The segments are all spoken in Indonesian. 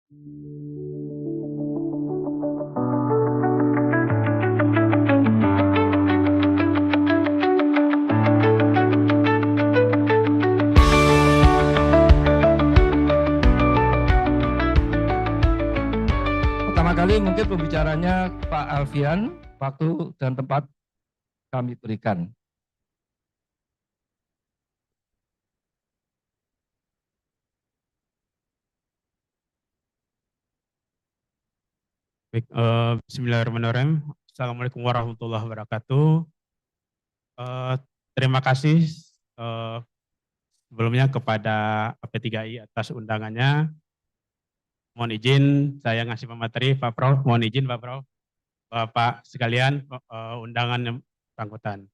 Pertama kali mungkin pembicaranya Pak Alfian, waktu dan tempat kami berikan. Baik, Bismillahirrahmanirrahim. Assalamualaikum warahmatullahi wabarakatuh. Terima kasih sebelumnya kepada AP3I atas undangannya. Mohon izin saya ngasih pemateri, Pak Prof. Mohon izin Pak Prof. Bapak sekalian undangan yang bersangkutan.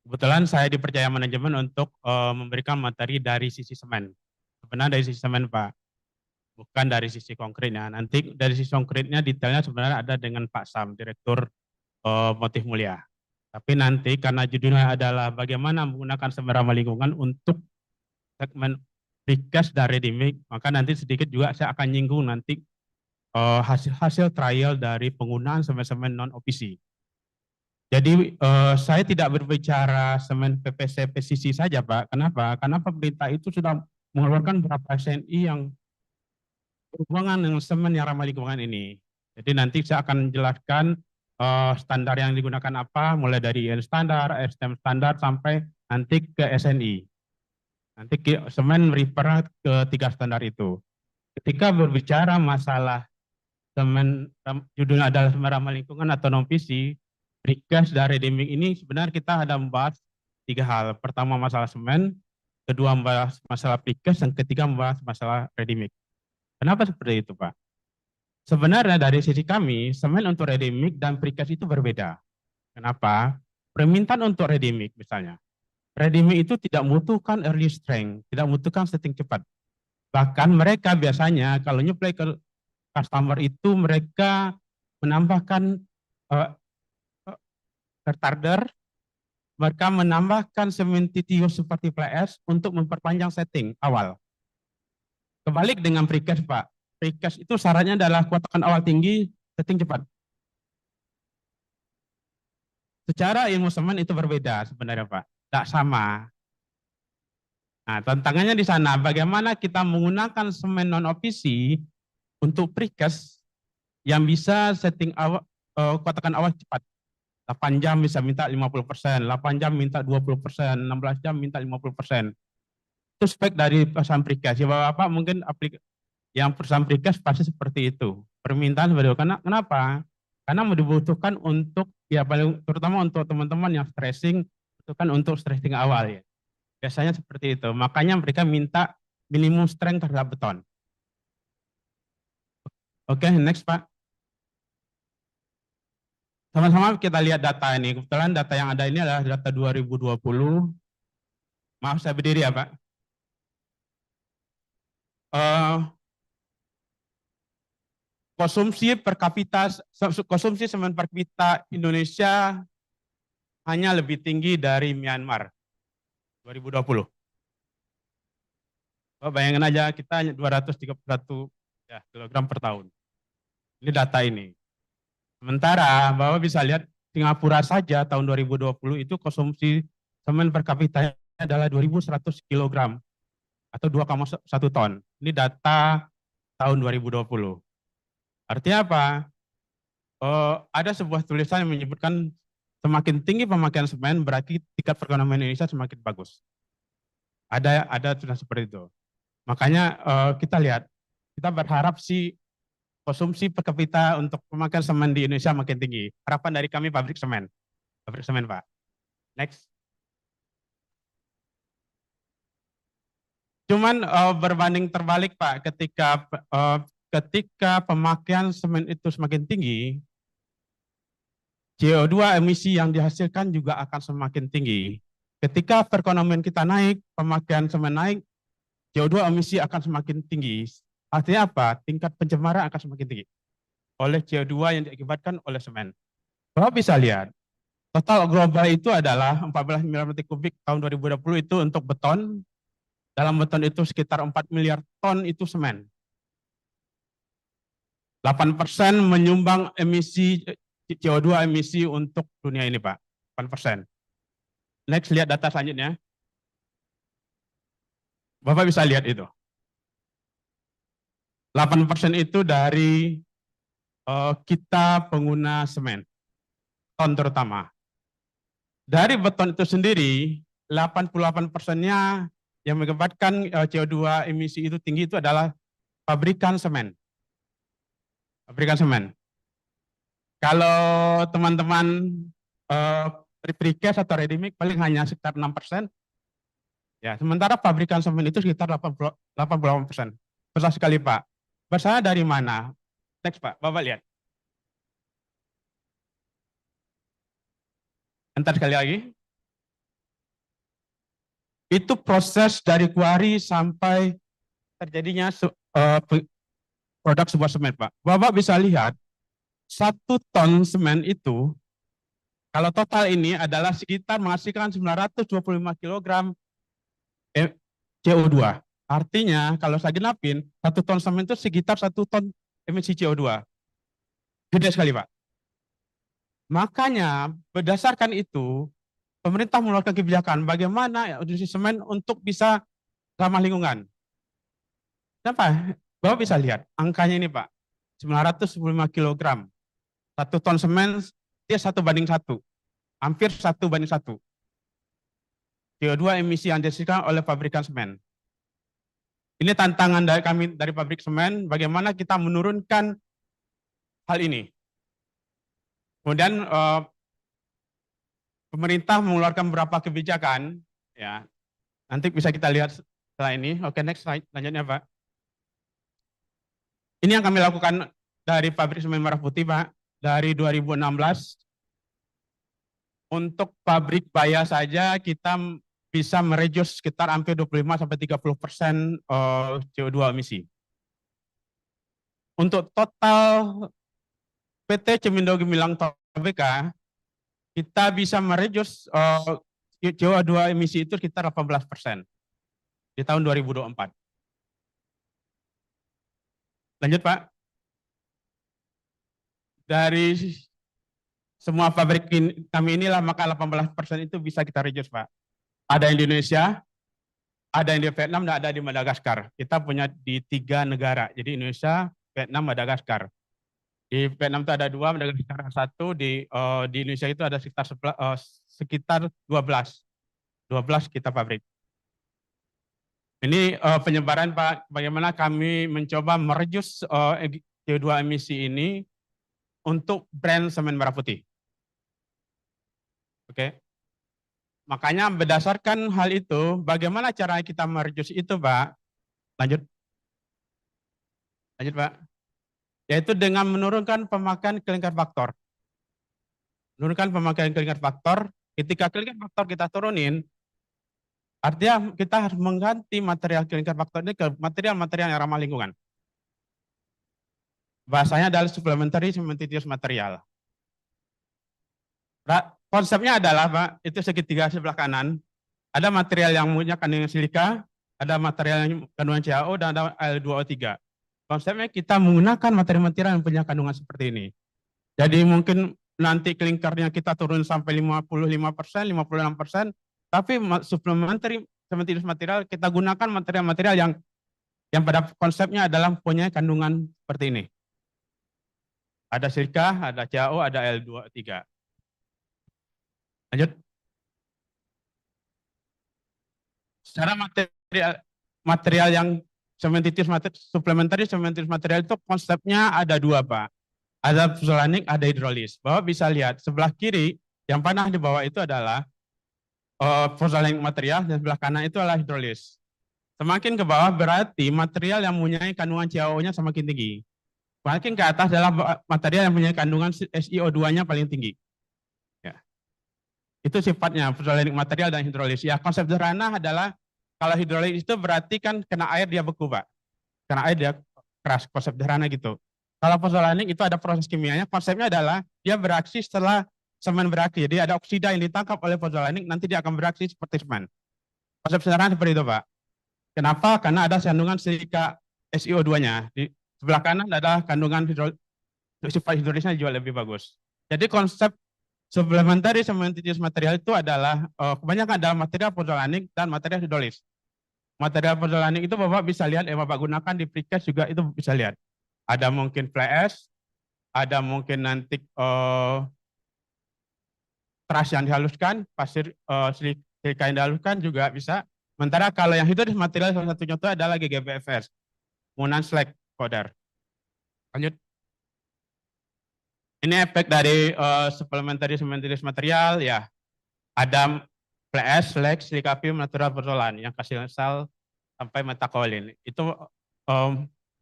Kebetulan saya dipercaya manajemen untuk memberikan materi dari sisi semen. Sebenarnya dari sisi semen Pak, bukan dari sisi konkretnya. Nanti dari sisi konkretnya detailnya sebenarnya ada dengan Pak Sam, Direktur Motif Mulia. Tapi nanti karena judulnya adalah bagaimana menggunakan sumber ramah lingkungan untuk segmen precast dan ready mix, maka nanti sedikit juga saya akan nyinggung nanti hasil trial dari penggunaan semen-semen non-OPC. Jadi saya tidak berbicara semen PPC PCC saja Pak. Kenapa? Karena pemerintah itu sudah mengeluarkan beberapa SNI yang berhubungan dengan semen yang ramah lingkungan ini. Jadi nanti saya akan jelaskan standar yang digunakan apa, mulai dari IN standar, STM standar, sampai nanti ke SNI. Nanti semen refer ke 3 standar itu. Ketika berbicara masalah semen, judulnya adalah semen ramah lingkungan atau non-PC, precast dan ready mix ini sebenarnya kita ada membahas 3 hal. Pertama masalah semen, kedua membahas masalah precast, dan ketiga membahas masalah ready mix. Kenapa seperti itu Pak? Sebenarnya dari sisi kami, semen untuk ready mix dan precast itu berbeda. Kenapa? Permintaan untuk ready mix misalnya. Ready mix itu tidak membutuhkan early strength, tidak membutuhkan setting cepat. Bahkan mereka biasanya kalau nyuplai ke customer itu mereka menambahkan retarder, mereka menambahkan semen titius seperti fly ash untuk memperpanjang setting awal. Kebalik dengan precast Pak. Precast itu syaratnya adalah kuat tekan awal tinggi, setting cepat. Secara ilmu semen itu berbeda sebenarnya Pak, tidak sama. Nah, tantangannya di sana bagaimana kita menggunakan semen non-OPC untuk precast yang bisa setting awal, kuat tekan awal cepat. 8 jam bisa minta 50%, 8 jam minta 20%, 16 jam minta 50%. Itu spek dari perusahaan precast. Ya Bapak mungkin yang perusahaan precast pasti seperti itu. Permintaan seperti itu. Kenapa? Karena dibutuhkan untuk, ya paling terutama untuk teman-teman yang stressing, itu kan untuk stressing awal ya. Biasanya seperti itu. Makanya mereka minta minimum strength terhadap beton. Oke, next Pak. Sama-sama kita lihat data ini. Kebetulan data yang ada ini adalah data 2020. Maaf saya berdiri ya Pak. Konsumsi semen per kapita Indonesia hanya lebih tinggi dari Myanmar 2020. Bayangin aja kita hanya 231 kilogram per tahun. Ini data ini. Sementara Bapak bisa lihat Singapura saja tahun 2020 itu konsumsi semen per kapita adalah 2.100 kilogram atau 2,1 ton. Ini data tahun 2020. Artinya apa? Ada sebuah tulisan yang menyebutkan semakin tinggi pemakaian semen berarti tingkat perekonomian Indonesia semakin bagus. Ada tulisan seperti itu. Makanya kita lihat, kita berharap si konsumsi per kapita untuk pemakaian semen di Indonesia makin tinggi. Harapan dari kami pabrik semen Pak. Next. Cuman berbanding terbalik Pak, ketika pemakaian semen itu semakin tinggi, CO2 emisi yang dihasilkan juga akan semakin tinggi. Ketika perekonomian kita naik, pemakaian semen naik, CO2 emisi akan semakin tinggi. Artinya apa? Tingkat pencemaran akan semakin tinggi oleh CO2 yang diakibatkan oleh semen. Bapak bisa lihat, total global itu adalah 14 miliar meter kubik tahun 2020 itu untuk beton. Dalam beton itu sekitar 4 miliar ton itu semen. 8% menyumbang emisi CO2 emisi untuk dunia ini, Pak. 8%. Next, lihat data selanjutnya. Bapak bisa lihat itu. 8% itu dari kita pengguna semen, beton terutama. Dari beton itu sendiri, 88%-nya yang menyebabkan CO2 emisi itu tinggi itu adalah pabrikan semen. Pabrikan semen. Kalau teman-teman precast atau ready mix paling hanya sekitar 6%. Ya, sementara pabrikan semen itu sekitar 88%. Besar sekali, Pak. Besar dari mana? Next, Pak. Bapak lihat. Entar sekali lagi. Itu proses dari kuari sampai terjadinya produk sebuah semen, Pak. Bapak bisa lihat, 1 ton semen itu, kalau total ini adalah sekitar menghasilkan 925 kg CO2. Artinya, kalau saya genapin, 1 ton semen itu sekitar 1 ton emisi CO2. Gede sekali, Pak. Makanya, berdasarkan itu, pemerintah mengeluarkan kebijakan bagaimana industri semen untuk bisa ramah lingkungan. Kenapa? Bapak bisa lihat angkanya ini, Pak. 925 kg. 1 ton semen, dia 1:1. Hampir 1:1. CO2 emisi yang dihasilkan oleh pabrikan semen. Ini tantangan dari kami dari pabrik semen, bagaimana kita menurunkan hal ini. Kemudian pemerintah mengeluarkan beberapa kebijakan, ya. Nanti bisa kita lihat setelah ini. Oke, next slide selanjutnya, Pak. Ini yang kami lakukan dari pabrik semen Merah Putih, Pak, dari 2016. Untuk pabrik Baya saja kita bisa mereduce sekitar hampir 25-30% CO2 emisi. Untuk total PT Cemindo Gemilang Tbk, kita bisa mereduce CO2 emisi itu sekitar 18% di tahun 2024. Lanjut, Pak. Dari semua pabrik kami inilah, maka 18% itu bisa kita reduce, Pak. Ada yang di Indonesia, ada yang di Vietnam, dan ada di Madagaskar. Kita punya di 3 negara, jadi Indonesia, Vietnam, Madagaskar. Di Vietnam itu ada 2, Madagaskar 1, di Indonesia itu ada sekitar 12 kita pabrik. Ini penyebaran, Pak, bagaimana kami mencoba mereduce CO2 emisi ini untuk brand semen Merah Putih. Oke. Makanya berdasarkan hal itu, bagaimana cara kita mereduce itu, Pak? Lanjut. Lanjut, Pak. Yaitu dengan menurunkan pemakaian clinker faktor. Menurunkan pemakaian clinker faktor, ketika clinker faktor kita turunin, artinya kita harus mengganti material clinker faktor ini ke material-material yang ramah lingkungan. Bahasanya adalah supplementary cementitious material. Konsepnya adalah, Pak, itu segitiga sebelah kanan, ada material yang punya kandungan silika, ada material yang kandungan CaO, dan ada Al2O3. Konsepnya kita menggunakan materi-material yang punya kandungan seperti ini. Jadi mungkin nanti klinkernya kita turun sampai 55%, 56%, tapi supplementary cementitious material kita gunakan material-material yang pada konsepnya adalah punya kandungan seperti ini. Ada silika, ada CaO, ada Al2O3. Lanjut. Secara material yang cementitious supplementary cementitious material itu konsepnya ada 2, Pak. Ada pozzolanik, ada hidrolis. Bapak bisa lihat sebelah kiri yang panah di bawah itu adalah pozzolanik material, dan sebelah kanan itu adalah hidrolis. Semakin ke bawah berarti material yang mempunyai kandungan CaO-nya semakin tinggi. Semakin ke atas adalah material yang mempunyai kandungan SiO2-nya paling tinggi. Itu sifatnya pozzolanik material dan hidrolis. Ya, konsep sederhana adalah kalau hidrolis itu berarti kan kena air dia beku, Pak. Kena air dia keras, konsep sederhana gitu. Kalau pozzolanik itu ada proses kimianya, konsepnya adalah dia bereaksi setelah semen beraksi. Jadi ada oksida yang ditangkap oleh pozzolanik, nanti dia akan bereaksi seperti semen. Konsep sederhana seperti itu, Pak. Kenapa? Karena ada kandungan silika SiO2-nya. Sebelah kanan adalah kandungan sifat hidrolisnya juga lebih bagus. Jadi konsep supplementary cementitious material itu adalah kebanyakan adalah material pozzolanik dan material hidrolis. Material pozzolanik itu Bapak bisa lihat, Bapak gunakan di precast juga itu bisa lihat. Ada mungkin fly ash, ada mungkin nanti teras yang dihaluskan, pasir silika yang dihaluskan juga bisa. Sementara kalau yang hidrolis material salah satu contoh adalah GGBFS, penggunaan slag powder. Lanjut. Ini efek dari supplementary cementitious material ya. Ada fly ash, slag, silikapium, natural pozzolan yang kasih sal sampai metakolin. Itu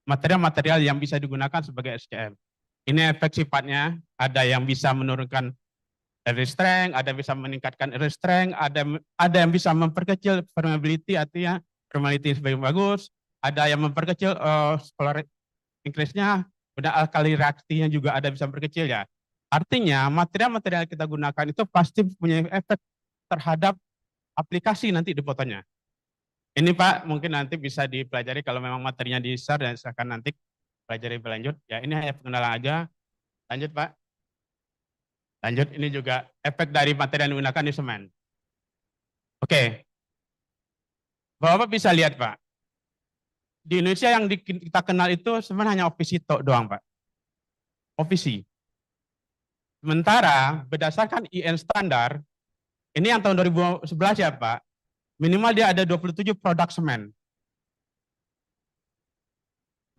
material-material yang bisa digunakan sebagai SCM. Ini efek sifatnya, ada yang bisa menurunkan air strength, ada yang bisa meningkatkan air strength, ada yang bisa memperkecil permeability, artinya permeability sebagai bagus, ada yang memperkecil solar increase-nya, kemudian alkali reaksinya juga ada bisa memperkecil ya. Artinya material-material yang kita gunakan itu pasti punya efek terhadap aplikasi nanti di fotonya. Ini Pak, mungkin nanti bisa dipelajari kalau memang materinya di-share dan silakan nanti pelajari berlanjut. Ya, ini hanya pengenalan aja. Lanjut Pak. Lanjut, ini juga efek dari materi yang digunakan di semen. Oke. Bapak bisa lihat Pak. Di Indonesia yang kita kenal itu semen hanya OPC doang Pak. OPC. Sementara berdasarkan IN standar, ini yang tahun 2011 ya Pak, minimal dia ada 27 produk semen.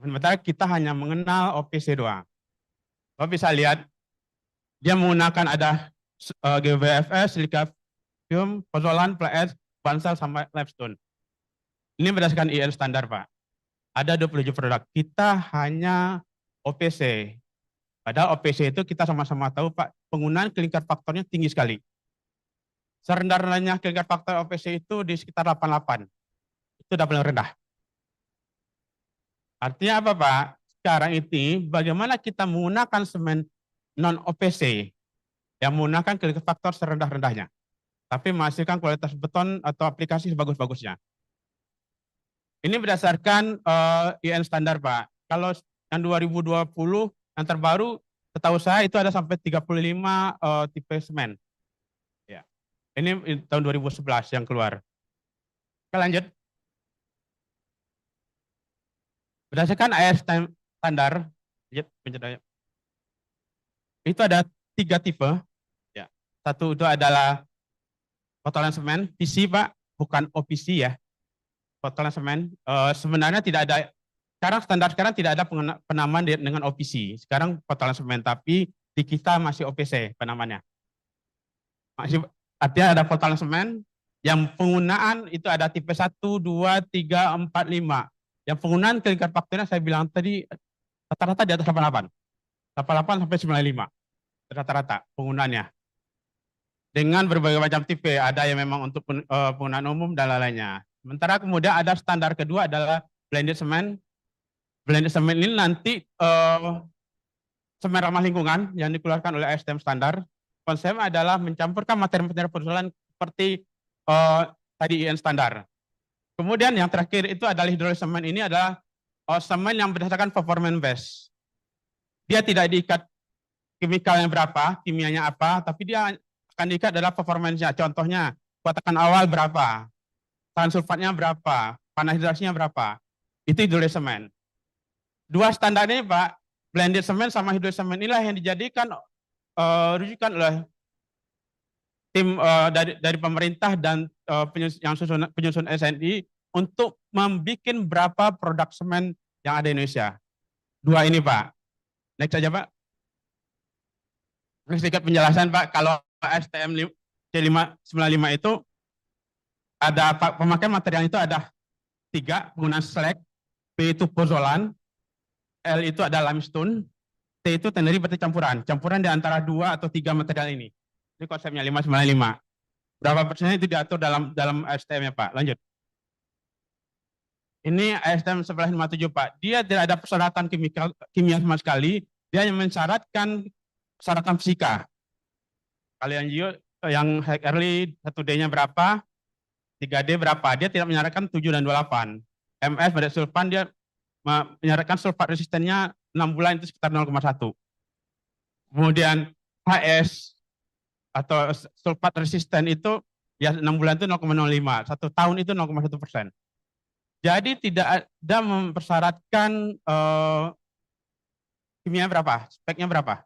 Sementara kita hanya mengenal OPC doang. Bapak bisa lihat, dia menggunakan ada GBFS, silikapium, pozzolan, fly ash, bansal, sama limestone. Ini berdasarkan IN standar Pak. Ada 27 produk. Kita hanya OPC. Padahal OPC itu kita sama-sama tahu Pak, penggunaan clinker faktornya tinggi sekali. Serendah-rendahnya clinker faktor OPC itu di sekitar 88. Itu udah paling rendah. Artinya apa Pak? Sekarang ini bagaimana kita menggunakan semen non-OPC yang menggunakan clinker faktor serendah-rendahnya, tapi menghasilkan kualitas beton atau aplikasi sebagus-bagusnya. Ini berdasarkan IN standar Pak. Kalau yang 2020 yang terbaru, setahu saya itu ada sampai 35 tipe semen. Ya. Ini tahun 2011 yang keluar. Kita lanjut. Berdasarkan IN standar, itu ada 3 tipe. Ya. Satu itu adalah botolan semen, PC Pak, bukan OPC ya. Botolan semen, sebenarnya tidak ada, sekarang tidak ada penamaan dengan OPC. Sekarang botolan semen, tapi di kita masih OPC penamannya. Masih, artinya ada botolan semen, yang penggunaan itu ada tipe 1, 2, 3, 4, 5. Yang penggunaan clinker faktornya saya bilang tadi, rata-rata di atas 88. 88 sampai 95. Rata-rata penggunaannya. Dengan berbagai macam tipe, ada yang memang untuk penggunaan umum dan lain-lainnya. Sementara kemudian ada standar kedua adalah blended cement. Blended cement ini nanti semen ramah lingkungan yang dikeluarkan oleh ASTM standar. Konsepnya adalah mencampurkan materi-materi pozzolan seperti tadi IN standar. Kemudian yang terakhir itu adalah hidrolis semen. Ini adalah semen yang berdasarkan performance base. Dia tidak diikat kimikalnya berapa, kimianya apa, tapi dia akan diikat adalah performance-nya. Contohnya, kuatakan awal berapa, tahan sulfatnya berapa, panas hidrasinya berapa. Itu hidrolis semen. Dua standar ini Pak, blended semen sama hidrolis semen inilah yang dijadikan rujukan oleh tim dari pemerintah dan penyusun SNI untuk membuat berapa produk semen yang ada di Indonesia. Dua ini Pak. Next saja Pak. Sedikit penjelasan Pak, kalau STM C595 itu ada pemakaian material itu ada 3, penggunaan slag, P itu pozzolan, L itu ada limestone, T itu ternary berarti campuran di antara 2 atau 3 material ini. Ini konsepnya 595. Berapa persennya itu diatur dalam STM-nya Pak. Lanjut. Ini STM 1157 Pak. Dia tidak ada persyaratan kimia sama sekali, dia hanya mensyaratkan persyaratan fisika. Kalian yang early 1D-nya berapa, 3D berapa, dia tidak menyarankan 7 dan 28. MS pada sulfan dia menyarankan sulfat resistennya 6 bulan itu sekitar 0,1. Kemudian HS atau sulfat resisten itu ya 6 bulan itu 0,05, 1 tahun itu 0,1%. Jadi tidak ada mempersyaratkan kimia berapa, speknya berapa.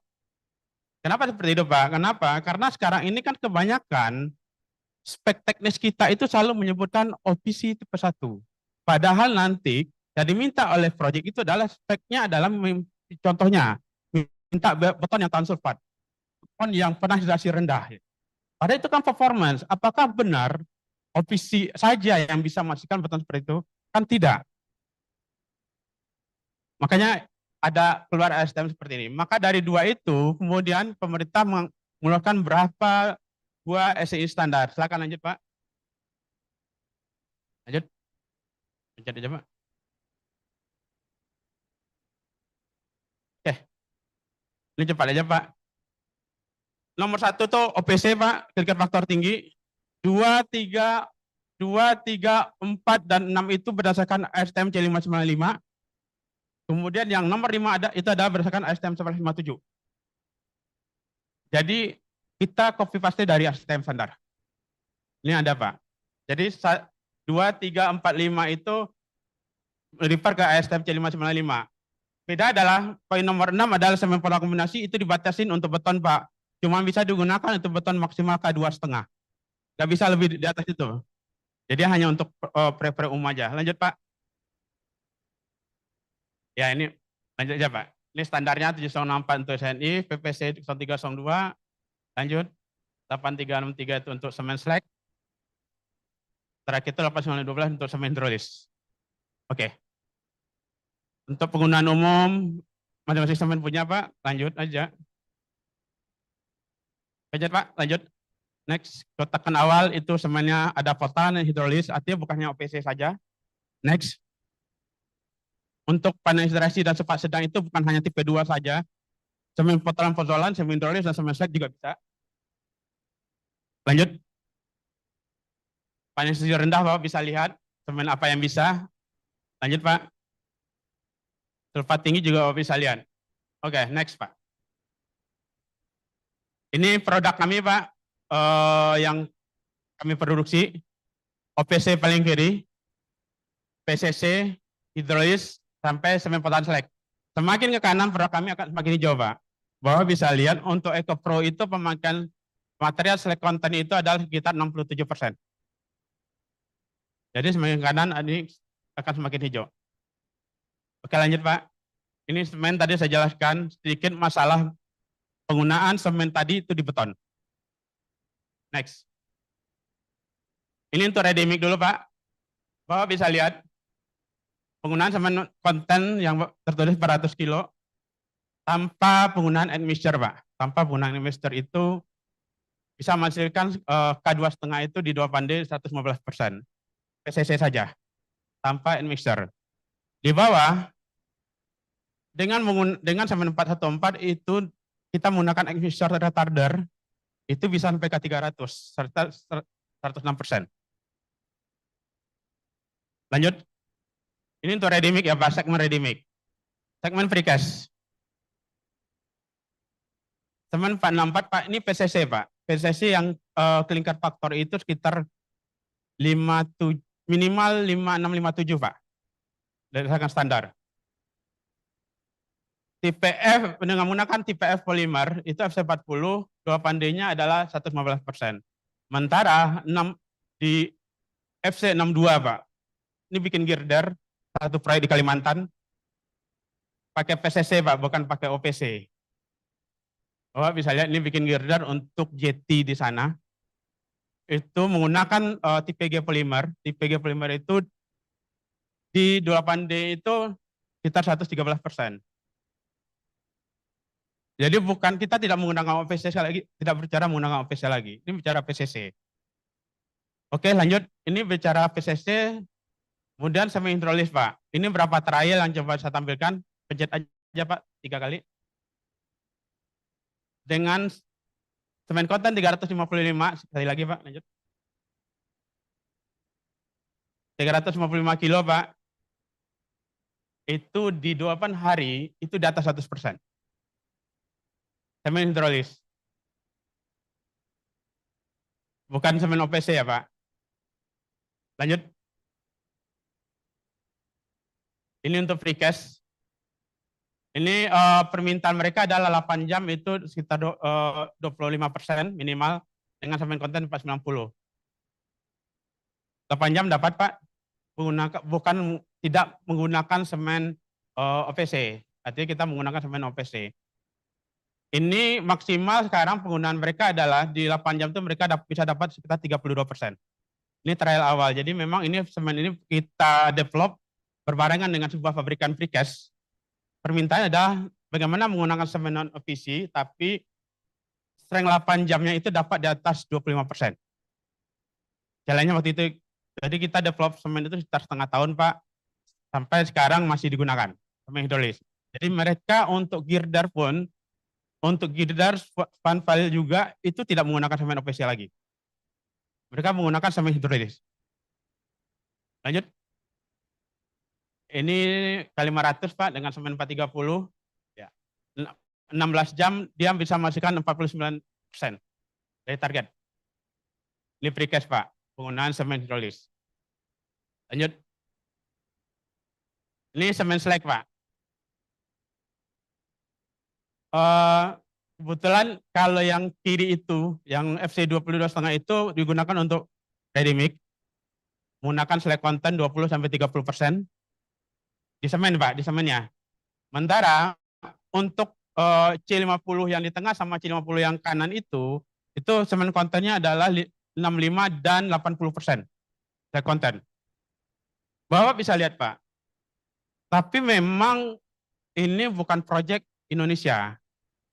Kenapa seperti itu Pak? Kenapa? Karena sekarang ini kan kebanyakan spek teknis kita itu selalu menyebutkan OPC tipe 1. Padahal nanti yang diminta oleh proyek itu adalah speknya adalah contohnya minta beton yang tahan sulfat, beton yang pernah hidrasi rendah. Padahal itu kan performance. Apakah benar OPC saja yang bisa memastikan beton seperti itu? Kan tidak. Makanya ada keluar ASTM seperti ini. Maka dari dua itu, kemudian pemerintah mengeluarkan berapa buah SEI standar. Silakan lanjut Pak. Lanjut. Lanjut aja Pak. Oke, ini cepat aja Pak. Nomor 1 tuh OPC Pak, ketika faktor tinggi. 2, 3, 4, dan 6 itu berdasarkan ASTM C595. Kemudian yang nomor 5 itu adalah berdasarkan ASTM 1157. Jadi kita copy paste dari ASTM standar. Ini ada Pak. Jadi 2, 3, 4, 5 itu refer ke ASTM C595. Beda adalah poin nomor 6 adalah semen pola kombinasi itu dibatasin untuk beton Pak. Cuma bisa digunakan untuk beton maksimal K2,5. Nggak bisa lebih di atas itu. Jadi hanya untuk pre umum aja. Lanjut Pak. Ya ini lanjut aja Pak. Ini standarnya 764 untuk SNI, PPC 0302. Lanjut. 8363 itu untuk semen slag. Terakhir itu 8912 untuk semen hidrolis. Oke. Untuk penggunaan umum masing-masing semen punya Pak. Lanjut aja. Lanjut Pak, lanjut. Next, kotakan awal itu semennya ada potan dan hidrolis, artinya bukannya OPC saja. Next. Untuk panel hidrasi dan sulfat sedang itu bukan hanya tipe 2 saja. Semen potan pozolan, semen hidrolis, dan semen slag juga bisa. Lanjut. Panel hidrasi rendah Bapak bisa lihat semen apa yang bisa. Lanjut Pak. Sulfat tinggi juga Bapak bisa lihat. Oke, next Pak. Ini produk kami Pak, yang kami produksi. OPC paling kiri, PCC, hidrolis, sampai semen potan slag. Semakin ke kanan produk kami akan semakin hijau Pak. Bahwa bisa lihat untuk EcoPro itu pemakaian material slag content itu adalah sekitar 67%. Jadi semakin ke kanan ini akan semakin hijau. Oke lanjut Pak. Ini semen tadi saya jelaskan sedikit masalah penggunaan semen tadi itu di beton. Next. Ini untuk ready mix dulu Pak. Bapak bisa lihat penggunaan semen konten yang tertulis 400 kilo tanpa penggunaan admixture Pak. Tanpa penggunaan admixture itu bisa menghasilkan K2,5 itu di 2 pandai 115%. PCC saja. Tanpa admixture. Di bawah dengan semen 414 itu kita menggunakan admixture retarder itu bisa sampai ke 300 serta 106%. Lanjut. Ini untuk ready mix ya Pak, segmen ready mix. Segmen precast. Semen 464 Pak, ini PCC Pak. PCC yang clinker faktor itu sekitar minimal 5657 Pak. Berdasarkan standar. Tipe F dengan menggunakan tipe F polimer itu FC40, 2 pandainya adalah 115%. Sementara di FC62 Pak. Ini bikin girder satu proyek di Kalimantan pakai PCC Pak, bukan pakai OPC. Bapak bisa lihat ini bikin girder untuk jetty di sana. Itu menggunakan tipe G polimer. Tipe G polimer itu di 8D itu sekitar 113%. Jadi bukan kita tidak menggunakan OPC lagi, tidak bicara menggunakan OPC lagi. Ini bicara PCC. Oke, lanjut. Ini bicara PCC. Kemudian semen hidrolis Pak. Ini berapa trial yang coba saya tampilkan? Pencet aja Pak 3 kali. Dengan semen konten 355, sekali lagi Pak, lanjut. 355 kilo Pak. itu di 8 hari itu di atas 100%. Semen hidrolis. Bukan semen OPC ya Pak. Lanjut. Ini untuk precast. Ini permintaan mereka adalah 8 jam itu sekitar 25% minimal dengan semen konten 490. 8 jam dapat Pak, bukan tidak menggunakan semen OPC. Artinya kita menggunakan semen OPC. Ini maksimal sekarang penggunaan mereka adalah di 8 jam itu mereka bisa dapat sekitar 32%. Ini trial awal. Jadi memang ini semen ini kita develop berbarengan dengan sebuah pabrikan precast. Permintaannya adalah bagaimana menggunakan semen non OPC tapi strength 8 jamnya itu dapat di atas 25%. Jalannya waktu itu, jadi kita develop semen itu sekitar setengah tahun Pak, sampai sekarang masih digunakan semen hidrolis. Jadi mereka untuk girder pun, untuk girder span valve juga itu tidak menggunakan semen OPC lagi. Mereka menggunakan semen hidrolis. Lanjut. Ini kali 500 Pak dengan semen 430. Ya. 16 jam dia bisa menghasilkan 49% dari target. Ini precast Pak, penggunaan semen hidrolis. Lanjut. Ini semen slag Pak. Kebetulan kalau yang kiri itu, yang FC 22,5 itu digunakan untuk ready mix, menggunakan slag content 20-30% di semen Pak, di semennya. Sementara untuk C50 yang di tengah sama C50 yang kanan itu semen kontennya adalah 65 dan 80% slag content. Bapak bisa lihat Pak, tapi memang ini bukan proyek Indonesia.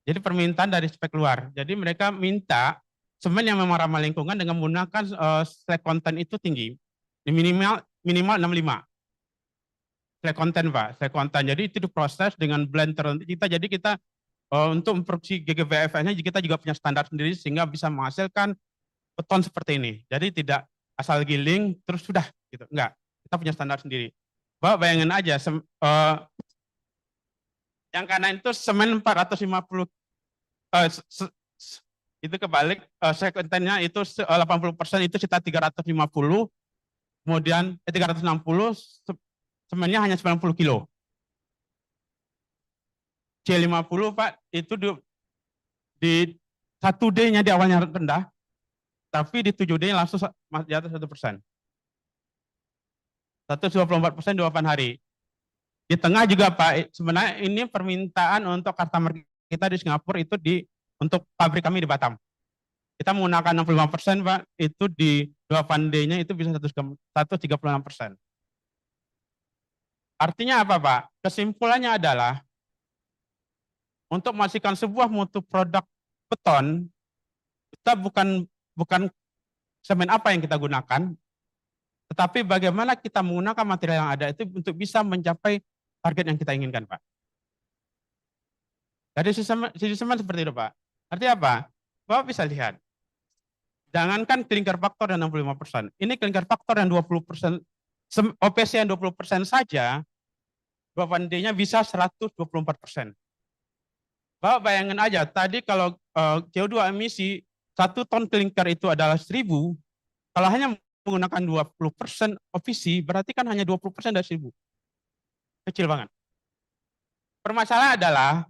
Jadi permintaan dari spek luar. Jadi mereka minta semen yang memang ramah lingkungan dengan menggunakan slag content itu tinggi. Minimal 65. Slag content Pak, slag content. Jadi itu diproses dengan blend tertentu. Jadi kita untuk memproduksi GGBFS-nya kita juga punya standar sendiri sehingga bisa menghasilkan beton seperti ini. Jadi tidak asal giling terus sudah gitu. Enggak, kita punya standar sendiri. Bapak bayangin aja yang kanan itu semen 450 itu kebalik, slag contentnya itu 80% itu sekitar 350, kemudian 360 semennya hanya 90 kilo. C50 Pak itu di 1D-nya di awalnya rendah, tapi di 7D langsung di atas 1%. 124% 8 hari. Di tengah juga Pak, sebenarnya ini permintaan untuk customer kita di Singapura itu untuk pabrik kami di Batam. Kita menggunakan 65% Pak, itu di 8D-nya itu bisa 136%. Artinya apa Pak? Kesimpulannya adalah untuk memastikan sebuah mutu produk beton, kita bukan semen apa yang kita gunakan, tetapi bagaimana kita menggunakan material yang ada itu untuk bisa mencapai target yang kita inginkan Pak. Dari sisi semen seperti itu Pak. Artinya apa? Bapak bisa lihat. Jangankan clinker factor yang 65%, ini clinker factor yang 20%, OPC yang 20% saja, 8D-nya bisa 124%. Bapak bayangin aja, tadi kalau CO2 emisi 1 ton clinker itu adalah 1.000, kalau hanya menggunakan 20% OPC, berarti kan hanya 20% dari 1.000. Kecil banget. Permasalahan adalah,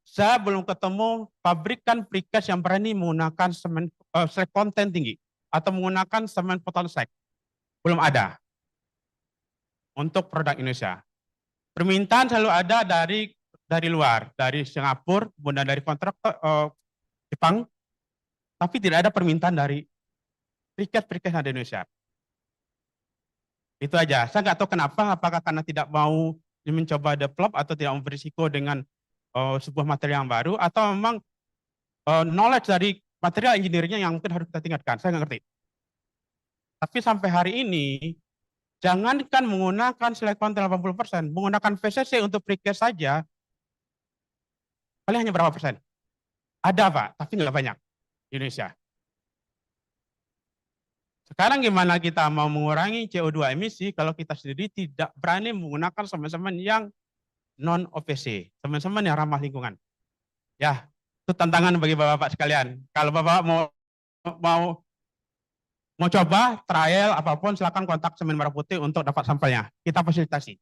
saya belum ketemu pabrikan precast yang berani menggunakan semen slag content tinggi atau menggunakan semen poton slag. Belum ada untuk produk Indonesia. Permintaan selalu ada dari luar, dari Singapura, kemudian dari kontraktor Jepang, tapi tidak ada permintaan dari precast yang ada di Indonesia. Itu aja. Saya nggak tahu kenapa, apakah karena tidak mau mencoba develop atau tidak mau berisiko dengan sebuah material yang baru, atau memang knowledge dari material engineering-nya yang mungkin harus kita tingkatkan. Saya nggak ngerti. Tapi sampai hari ini, jangankan menggunakan slag content 80%, menggunakan VCC untuk precast saja, paling hanya berapa persen? Ada Pak, tapi nggak banyak di Indonesia. Sekarang gimana kita mau mengurangi CO2 emisi kalau kita sendiri tidak berani menggunakan semen-semen yang non OPC, semen-semen yang ramah lingkungan. Ya, itu tantangan bagi Bapak-Bapak sekalian. Kalau Bapak mau coba trial apapun, silakan kontak Semen Merah Putih untuk dapat sampelnya. Kita fasilitasi.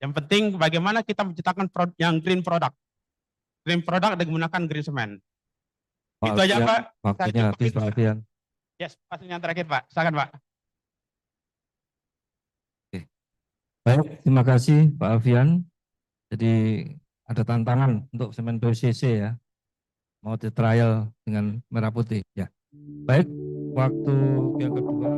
Yang penting bagaimana kita menciptakan yang green product. Green product dengan menggunakan green semen. Pak Itu aja Alfian, Pak. waktunya habis Pak Alfian. Yes, pastinya yang terakhir Pak. Silakan Pak. Baik, terima kasih Pak Alfian. Jadi ada tantangan untuk semen PCC ya, mau di trial dengan merah putih ya. Baik, waktu yang kedua.